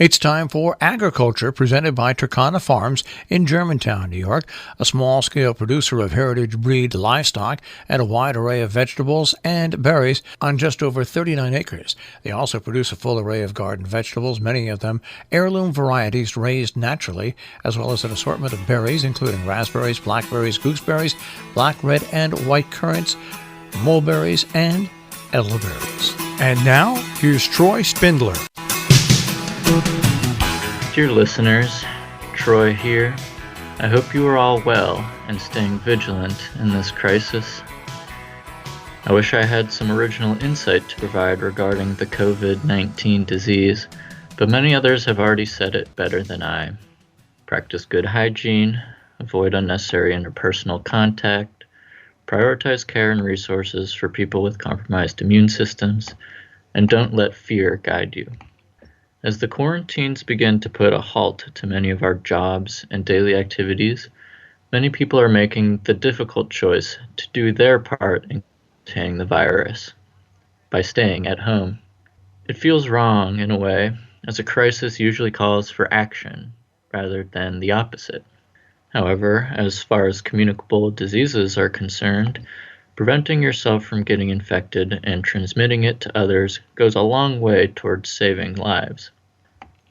It's time for Agriculture, presented by Turkana Farms in Germantown, New York, a small-scale producer of heritage breed livestock and a wide array of vegetables and berries on just over 39 acres. They also produce a full array of garden vegetables, many of them heirloom varieties raised naturally, as well as an assortment of berries, including raspberries, blackberries, gooseberries, black, red, and white currants, mulberries, and elderberries. And now, here's Troy Spindler. Dear listeners, Troy here. I hope you are all well and staying vigilant in this crisis. I wish I had some original insight to provide regarding the COVID-19 disease, but many others have already said it better than I. Practice good hygiene, avoid unnecessary interpersonal contact, prioritize care and resources for people with compromised immune systems, and don't let fear guide you. As the quarantines begin to put a halt to many of our jobs and daily activities, many people are making the difficult choice to do their part in containing the virus by staying at home. It feels wrong in a way, as a crisis usually calls for action rather than the opposite. However, as far as communicable diseases are concerned, preventing yourself from getting infected and transmitting it to others goes a long way towards saving lives.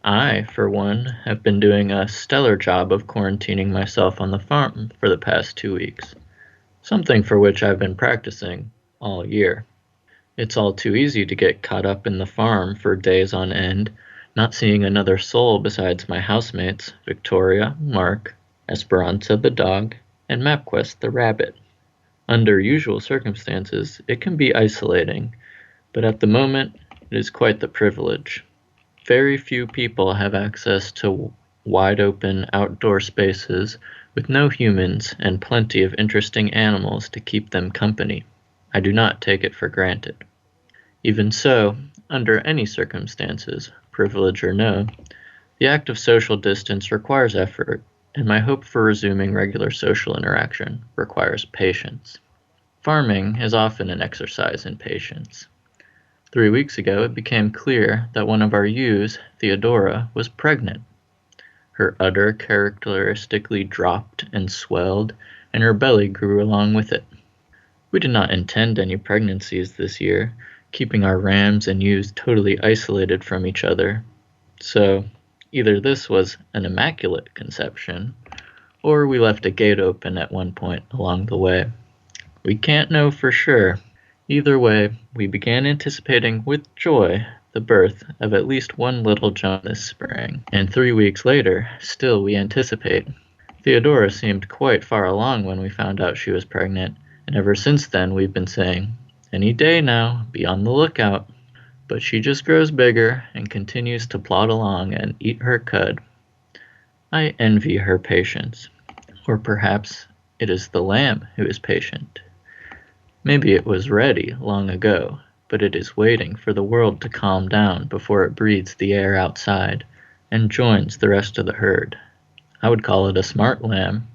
I, for one, have been doing a stellar job of quarantining myself on the farm for the past 2 weeks, something for which I've been practicing all year. It's all too easy to get caught up in the farm for days on end, not seeing another soul besides my housemates, Victoria, Mark, Esperanza the dog, and MapQuest the rabbit. Under usual circumstances, it can be isolating, but at the moment, it is quite the privilege. Very few people have access to wide-open outdoor spaces with no humans and plenty of interesting animals to keep them company. I do not take it for granted. Even so, under any circumstances, privilege or no, the act of social distance requires effort, and my hope for resuming regular social interaction requires patience. Farming is often an exercise in patience. 3 weeks ago, it became clear that one of our ewes, Theodora, was pregnant. Her udder characteristically dropped and swelled, and her belly grew along with it. We did not intend any pregnancies this year, keeping our rams and ewes totally isolated from each other. So, either this was an immaculate conception, or we left a gate open at one point along the way. We can't know for sure. Either way, we began anticipating with joy the birth of at least one little John this spring, and 3 weeks later, still we anticipate. Theodora seemed quite far along when we found out she was pregnant, and ever since then we've been saying, "Any day now, be on the lookout." But she just grows bigger and continues to plod along and eat her cud. I envy her patience. Or perhaps it is the lamb who is patient. Maybe it was ready long ago, but it is waiting for the world to calm down before it breathes the air outside and joins the rest of the herd. I would call it a smart lamb,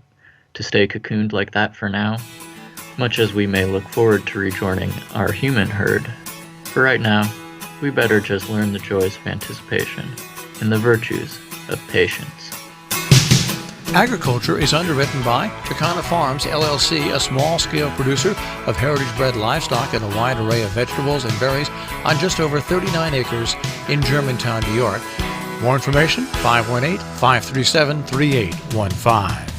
to stay cocooned like that for now, much as we may look forward to rejoining our human herd. For right now, we better just learn the joys of anticipation and the virtues of patience. Agriculture is underwritten by Turkana Farms, LLC, a small-scale producer of heritage-bred livestock and a wide array of vegetables and berries on just over 39 acres in Germantown, New York. More information, 518-537-3815.